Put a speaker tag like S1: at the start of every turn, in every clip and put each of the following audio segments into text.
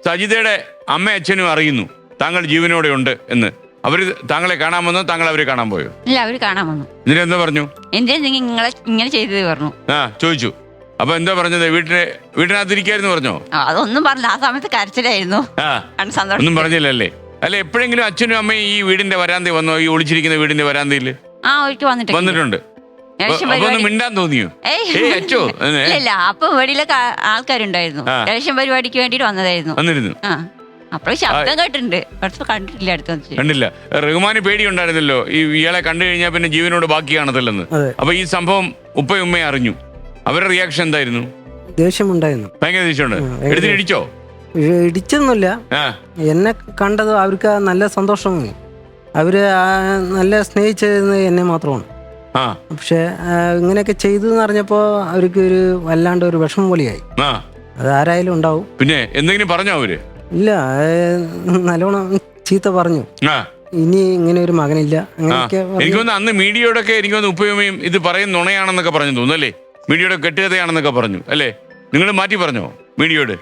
S1: സജിതയുടെ അമ്മ അച്ഛനും അറിയുന്നു താങ്കൾ ജീവനോടെ ഉണ്ട് എന്ന്. അവര് താങ്കളെ കാണാൻ വന്നോ, താങ്കൾ അവരെ കാണാൻ പോയോ?
S2: ഇല്ല, അവര് കാണാൻ വന്നു.
S1: ഇതിനെന്താ പറഞ്ഞു?
S2: എന്റെ നിങ്ങളെ ഇങ്ങനെ ചെയ്തത് പറഞ്ഞു.
S1: ചോദിച്ചു. അപ്പൊ എന്താ പറഞ്ഞത്? വീട്ടിനകത്തിരിക്കായിരുന്നു പറഞ്ഞോ?
S2: അതൊന്നും പറഞ്ഞില്ല. ആ സമയത്ത് കരച്ചിലായിരുന്നു.
S1: ഒന്നും പറഞ്ഞില്ലല്ലേ? അല്ല, എപ്പോഴെങ്കിലും അച്ഛനും അമ്മയും ഈ വീടിന്റെ വരാന്തി വന്നോ? ഈ ഒളിച്ചിരിക്കുന്ന വീടിന്റെ വരാന്തിയിൽ വന്നിട്ടുണ്ട്. ഒന്ന് മിണ്ടാൻ തോന്നിയോ? അച്ഛോ
S2: ഇല്ല, അപ്പൊ വെളിയിലൊക്കെ ആൾക്കാരുണ്ടായിരുന്നു. ഇലക്ഷൻ പരിപാടിക്ക് വേണ്ടിട്ട് വന്നിരുന്നു. അപ്പോൾ ശബ്ദം കേട്ടിട്ടുണ്ട്, കണ്ടിട്ടില്ല.
S1: കണ്ടില്ല. റഹ്മാന് പേടിയുണ്ടായിരുന്നല്ലോ ഇയാളെ കണ്ടു കഴിഞ്ഞാൽ പിന്നെ ജീവനോട് ബാക്കി കാണത്തില്ലെന്ന്. അപ്പൊ ഈ സംഭവം ഉപ്പയും ഉമ്മയും അറിഞ്ഞു. അവരുടെ റിയാക്ഷൻ എന്തായിരുന്നു?
S3: ദേഷ്യമുണ്ടായിരുന്നു,
S1: ഭയങ്കര ദേഷ്യമുണ്ട്. എടുത്തിട്ട് ഇടിച്ചോ?
S3: ഇടിച്ചൊന്നുമില്ല. എന്നെ കണ്ടത് അവർക്ക് നല്ല സന്തോഷം. അവര് നല്ല സ്നേഹിച്ചത് എന്നെ മാത്രമാണ്. പക്ഷെ ഇങ്ങനെയൊക്കെ ചെയ്തു എന്ന് അറിഞ്ഞപ്പോ അവർക്ക് ഒരു വല്ലാണ്ട് ഒരു വിഷമം പോലെയായി. അത് ആരായാലും ഉണ്ടാവും.
S1: പിന്നെ എന്തെങ്കിലും പറഞ്ഞോ അവര്?
S3: ഇല്ല, നല്ലോണം ചീത്ത പറഞ്ഞു. ഇനി ഇങ്ങനെ ഒരു മകനില്ല.
S1: എനിക്കൊന്ന് അന്ന് മീഡിയയോടൊക്കെ എനിക്കൊന്ന് ഉപ്പയുമ്മയും ഇത് പറയുന്ന നുണയാണെന്നൊക്കെ പറഞ്ഞു തോന്നുന്നു അല്ലേ? മീഡിയയുടെ കെട്ടുകഥയാണെന്നൊക്കെ പറഞ്ഞു അല്ലേ? നിങ്ങൾ മാറ്റി പറഞ്ഞോ മീഡിയയോട്?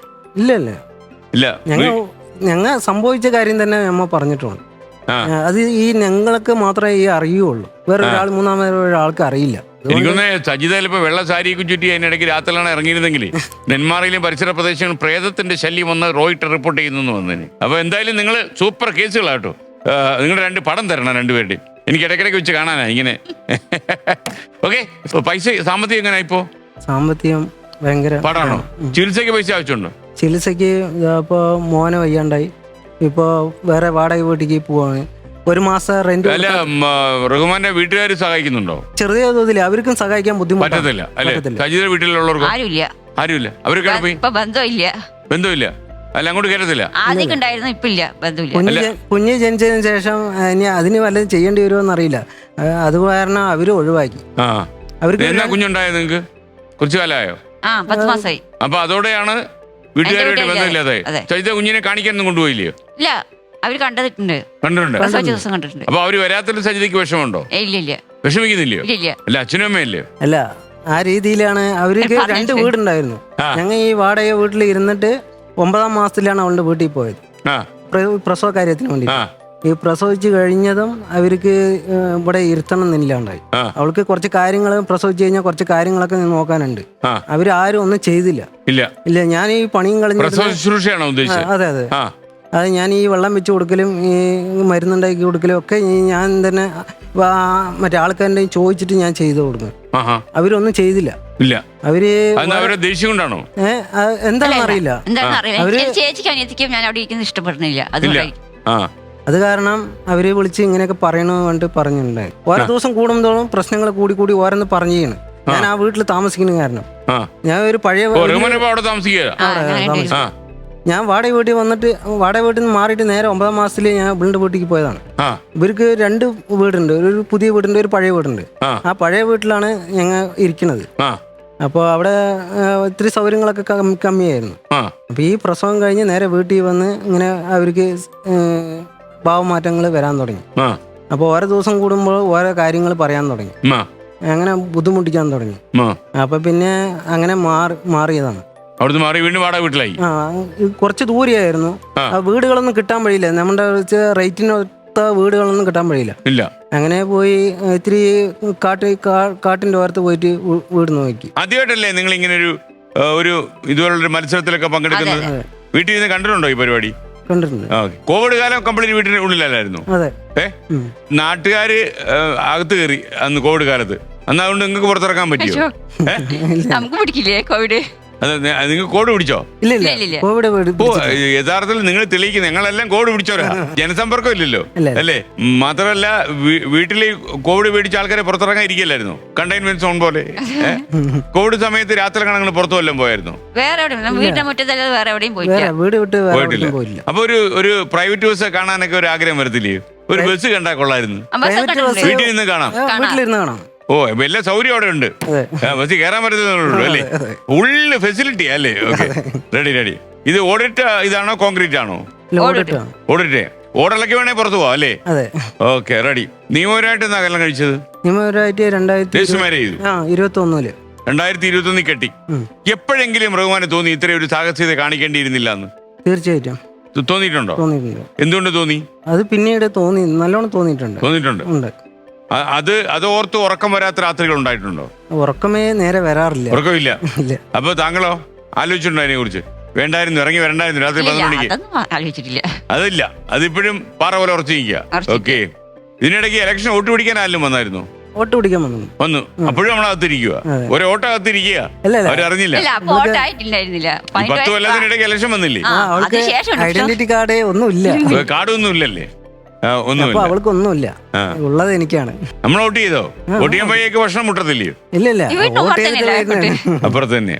S3: ഇല്ല, ഞങ്ങൾ സംഭവിച്ച കാര്യം തന്നെ അമ്മ പറഞ്ഞിട്ടുണ്ട്. അത് ഈ ഞങ്ങൾക്ക് മാത്രമേ ഈ അറിയുള്ളൂ, വേറെ ഒരാൾ മൂന്നാമതൊരാൾക്ക് അറിയില്ല.
S1: എനിക്കൊന്ന് സജിത ചിലപ്പോ വെള്ള സാരിയൊക്കെ ചുറ്റി അതിനിടയ്ക്ക് രാത്രിയിലാണ് ഇറങ്ങിയിരുന്നെങ്കിൽ നെന്മാറയിലും പരിസര പ്രദേശങ്ങളിൽ പ്രേതത്തിന്റെ ശല്യം വന്ന് റോയിട്ടർ റിപ്പോർട്ട് ചെയ്യുന്നു വന്നതിന്. അപ്പൊ എന്തായാലും നിങ്ങൾ സൂപ്പർ കേസുകളാട്ടോ. നിങ്ങൾ 2 പടം തരണം രണ്ടുപേരുടെയും. എനിക്ക് ഇടയ്ക്കിടയ്ക്ക് വെച്ച് കാണാനാ ഇങ്ങനെ. ഓക്കെ, പൈസ സാമ്പത്തികം എങ്ങനെ? ഇപ്പോ സാമ്പത്തികം
S3: ഭയങ്കര
S1: പാടാണോ? ചികിത്സയ്ക്ക് പൈസ ആവശ്യമുണ്ടോ?
S3: ചികിത്സയ്ക്ക് ഇപ്പോ മോനെ വയ്യാണ്ടായി, ഇപ്പോ വേറെ വാടക വീട്ടിലേക്ക് പോവാണ്. ഒരു മാസം റെന്റ്.
S1: അല്ല, റഹ്മാന്റെ വീട്ടുകാർ സഹായിക്കുന്നുണ്ടോ?
S3: ചെറിയ തോതിൽ അവർക്കും സഹായിക്കാൻ ബുദ്ധിമുട്ടില്ല.
S1: സജിതയുടെ വീട്ടിലുള്ളവർക്കും ആരുമില്ല. അവർക്ക് ബന്ധമില്ല. അല്ല, അങ്ങോട്ട് കയറത്തില്ല.
S3: കുഞ്ഞ് ജനിച്ചതിന് ശേഷം ഇനി അതിന് വല്ലതും ചെയ്യേണ്ടി വരുമോ അറിയില്ല. അത് കാരണം അവര് ഒഴിവാക്കി.
S1: അവർക്ക് എന്നാ കുഞ്ഞുണ്ടായത്? നിങ്ങൾക്ക് കുറച്ചു കാലമായോ?
S2: 10 മാസമായി.
S1: അപ്പൊ അതോടെയാണ് വീട്ടുകാരുമായിട്ട് ബന്ധമില്ലാതെ. സജിത കുഞ്ഞിനെ കാണിക്കാനൊന്നും കൊണ്ടുപോയില്ലയോ?
S2: ഇല്ല, അവര് കണ്ടിട്ടുണ്ട്.
S1: അപ്പൊ അവര് വരാത്തൊരു സജിതയ്ക്ക് വിഷമമുണ്ടോ?
S2: ഇല്ല.
S1: വിഷമിക്കുന്നില്ലയോ? അല്ല, അച്ഛനും അമ്മയല്ലേ?
S3: അല്ല, ആ രീതിയിലാണ്. അവർക്ക് 2 വീടുണ്ടായിരുന്നു. ഞങ്ങൾ ഈ വാടക വീട്ടിൽ ഇരുന്നിട്ട് 9ാം മാസത്തിലാണ് അവളുടെ വീട്ടിൽ പോയത്, പ്രസവ കാര്യത്തിന് വേണ്ടി. ഈ പ്രസവിച്ച് കഴിഞ്ഞതും അവർക്ക് ഇവിടെ ഇരുത്തണം എന്നില്ലാണ്ടായി. അവൾക്ക് കുറച്ച് കാര്യങ്ങൾ പ്രസവിച്ച് കഴിഞ്ഞാൽ കുറച്ച് കാര്യങ്ങളൊക്കെ നോക്കാനുണ്ട്. അവരാരും ഒന്നും ചെയ്തില്ല. ഇല്ല, ഞാൻ ഈ പണിയും കളഞ്ഞു. അതെ. അത് ഞാൻ ഈ വെള്ളം വെച്ച് കൊടുക്കലും ഈ മരുന്നുണ്ടാക്കി കൊടുക്കലും ഒക്കെ ഞാൻ തന്നെ മറ്റേ ആൾക്കാരുടെ ചോദിച്ചിട്ട് ഞാൻ ചെയ്തു കൊടുക്കും. അവരൊന്നും ചെയ്തില്ല. അവര് എന്താണെന്ന് അറിയില്ല. അത് കാരണം അവരെ വിളിച്ച് ഇങ്ങനെയൊക്കെ പറയണമെന്ന് പറഞ്ഞിട്ടുണ്ടായി. ഓരോ ദിവസം കൂടുമ്പോഴും പ്രശ്നങ്ങൾ കൂടി ഓരോന്ന് പറഞ്ഞു ചെയ്യണം. ഞാൻ ആ വീട്ടിൽ താമസിക്കുന്ന കാരണം ഞാൻ ഒരു പഴയ ഞാൻ വാടക വീട്ടിൽ വന്നിട്ട് വാടക വീട്ടിൽ നിന്ന് മാറിയിട്ട് നേരെ 9ാം മാസത്തിൽ ഞാൻ ഇവളുടെ വീട്ടിലേക്ക് പോയതാണ്. ഇവർക്ക് 2 വീടുണ്ട്, ഒരു പുതിയ വീടുണ്ട്, ഒരു പഴയ വീടുണ്ട്. ആ പഴയ വീട്ടിലാണ് ഞങ്ങൾ ഇരിക്കുന്നത്. അപ്പോൾ അവിടെ ഇത്തിരി സൗകര്യങ്ങളൊക്കെ കമ്മിയായിരുന്നു. അപ്പോൾ ഈ പ്രസവം കഴിഞ്ഞ് നേരെ വീട്ടിൽ വന്ന് ഇങ്ങനെ അവർക്ക് ഭാവമാറ്റങ്ങൾ വരാൻ തുടങ്ങി. അപ്പോൾ ഓരോ ദിവസം കൂടുമ്പോൾ ഓരോ കാര്യങ്ങൾ പറയാൻ തുടങ്ങി, അങ്ങനെ ബുദ്ധിമുട്ടിക്കാൻ തുടങ്ങി. അപ്പോൾ പിന്നെ അങ്ങനെ മാറിയതാണ്.
S1: അവിടുന്ന് മാറി വീണ്ടും വാടക വീട്ടിലായി.
S3: കുറച്ച് ദൂരെയായിരുന്നു. വീടുകളൊന്നും കിട്ടാൻ വഴിയില്ല, നമ്മുടെ റേറ്റിനൊത്ത വീടുകളൊന്നും കിട്ടാൻ വഴിയില്ല. അങ്ങനെ പോയി ഇത്തിരി കാട്ടിന്റെ ഓരത്ത് പോയിട്ട് വീട് നോക്കി.
S1: ആദ്യമായിട്ടല്ലേ നിങ്ങൾ ഇങ്ങനെ ഒരു ഇതുപോലുള്ള മത്സരത്തിലൊക്കെ പങ്കെടുക്കുന്നത്? വീട്ടിൽ നിന്ന് കണ്ടിട്ടുണ്ടോ ഈ പരിപാടി?
S3: കണ്ടിട്ടുണ്ട്.
S1: കോവിഡ് കാലം കംപ്ലീറ്റ് വീട്ടിന് ഉള്ളിലല്ലായിരുന്നു? നാട്ടുകാര് അകത്ത് കയറി അന്ന് കോവിഡ് കാലത്ത്. അന്ന് അതുകൊണ്ട് നിങ്ങൾക്ക് പുറത്തിറക്കാൻ പറ്റിയോ?
S2: നമുക്ക് പിടിക്കില്ലേ കോവിഡ്?
S1: നിങ്ങൾ കോഡ് പിടിച്ചോ? യഥാർത്ഥത്തിൽ നിങ്ങൾ തെളിയിക്കുന്നത് ഞങ്ങളെല്ലാം കോഡ് പിടിച്ചോരാ. ജനസമ്പർക്കം ഇല്ലല്ലോ അല്ലേ? മാത്രമല്ല വീട്ടില് കോവിഡ് പേടിച്ച ആൾക്കാരെ പുറത്തിറങ്ങാൻ ഇരിക്കില്ലായിരുന്നു, കണ്ടെയ്ൻമെന്റ് സോൺ പോലെ. കോവിഡ് സമയത്ത് രാത്രി കണങ്ങൾ പുറത്തു വല്ലതും പോയായിരുന്നു? പോയിട്ടില്ല. അപ്പൊ ഒരു പ്രൈവറ്റ് ബസ് കാണാനൊക്കെ ഒരു ആഗ്രഹം വരത്തില്ലേ? ഒരു ബസ് കണ്ടാ കൊള്ളായിരുന്നു, വീട്ടിൽ നിന്ന് കാണാം. ഓ, എല്ലാ സൗകര്യം അവിടെ ഉണ്ട്, ബസ്സിൽ കയറാൻ പറ്റുന്നുള്ളൂ അല്ലേ? ഫുള്ള് ഫെസിലിറ്റി അല്ലേ? Okay, ready. ഇത് ഓടിട്ട ഇതാണോ കോൺക്രീറ്റ് ആണോ? ഓടിട്ടേ. ഓടലൊക്കെ വേണേ പുറത്തു പോവാ അല്ലേ? Okay, ready. നിയമപരമായിട്ട് എന്നാ കല്യാണം കഴിച്ചത്?
S3: നിയമപരമായിട്ട് 2021
S1: കെട്ടി. എപ്പോഴെങ്കിലും റഹ്മാന് തോന്നി ഇത്രയും ഒരു സാഹസികത കാണിക്കേണ്ടിയിരുന്നില്ല എന്ന്?
S3: തീർച്ചയായിട്ടും
S1: തോന്നിയിട്ടുണ്ടോ?
S3: തോന്നിയിട്ടുണ്ട്.
S1: എന്തുകൊണ്ട് തോന്നി?
S3: അത് പിന്നീട് നല്ലോണം തോന്നിയിട്ടുണ്ട്.
S1: ഉണ്ട്. അത് ഓർത്ത് ഉറക്കം വരാത്ത രാത്രികൾ ഉണ്ടായിട്ടുണ്ടോ?
S3: ഉറക്കമേ നേരെ വരാറില്ല.
S1: ഉറക്കമില്ല. അപ്പൊ താങ്കളോ ആലോചിച്ചിട്ടുണ്ടോ അതിനെ കുറിച്ച്? വേണ്ടായിരുന്നു, ഇറങ്ങി വരണ്ടായിരുന്നു രാത്രി 11 മണിക്ക്?
S2: ആലോചിച്ചിട്ടില്ല.
S1: അതില്ല, അതിപ്പോഴും പാറ പോലെ ഉറച്ചിരിക്കുക. ഓക്കെ. ഇതിനിടയ്ക്ക് ഇലക്ഷൻ വോട്ട് പിടിക്കാൻ ആരും വന്നായിരുന്നു?
S3: വോട്ട് പിടിക്കാൻ വന്നു. അപ്പോഴും
S1: നമ്മളകത്തിരിക്കുക, ഒരു ഓട്ടോ അകത്തിരിക്കുക, അവരറിഞ്ഞില്ല. 10 കൊല്ലത്തിനിടയ്ക്ക് ഇലക്ഷൻ വന്നില്ലേ?
S3: ഐഡന്റിറ്റി കാർഡ് ഒന്നുമില്ല.
S1: കാർഡൊന്നും ഇല്ലല്ലേ? ഒന്നുമില്ല.
S3: അവൾക്ക് ഒന്നുമില്ല, ഉള്ളത് എനിക്കാണ്.
S1: നമ്മൾ വോട്ട് ചെയ്തോ? വോട്ട് ചെയ്യാൻ പോയേക്ക് ഭക്ഷണം മുട്ടത്തില്ലയോ?
S3: ഇല്ല, വോട്ട് ചെയ്തിട്ട്
S1: അപ്പുറത്ത് തന്നെ.